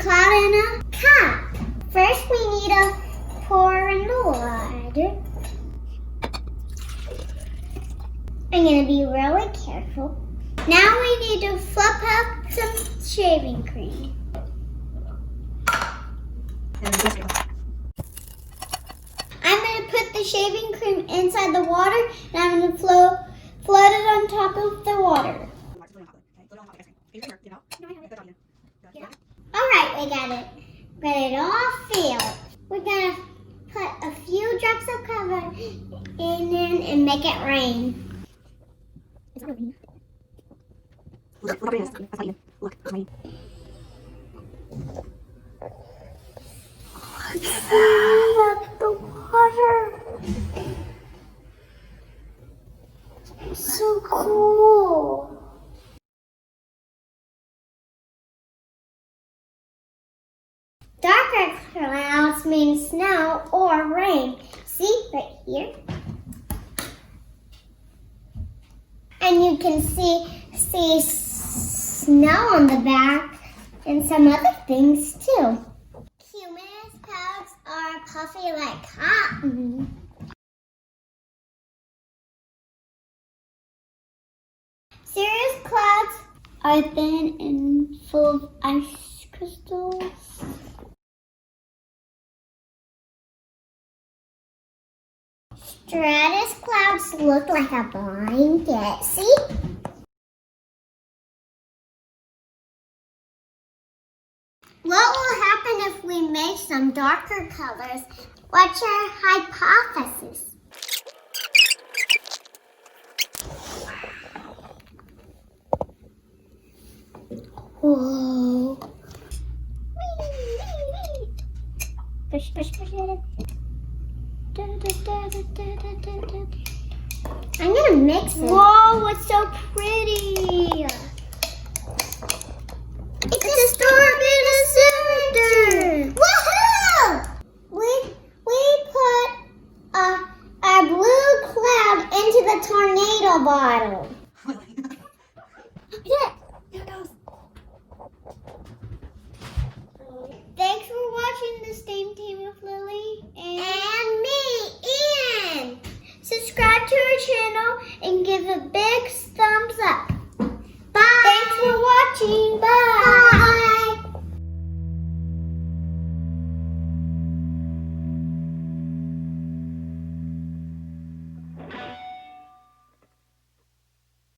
cloud in a cup. First, we need to pour in the water. I'm going to be really careful. Now we need to flip up some shaving cream. I'm going to put the shaving cream inside the water and I'm going to float it on top of the water. Alright, we got it all filled. We're going to put a few drops of color in and make it rain. Look up your nose. Look, rain. Look, the water. So cool. Darker clouds mean snow or rain. See, right here. And you can see snow on the back and some other things too. Cumulus clouds are puffy like cotton. Cirrus clouds are thin and full of ice crystals. Stratus clouds look like a blanket. See? What will happen if we make some darker colors? What's your hypothesis? Whoa. Push, push, push it. I'm gonna mix it. Whoa, it's so pretty. It's a storm in a cylinder. Woohoo! We put a blue cloud into the tornado bottle.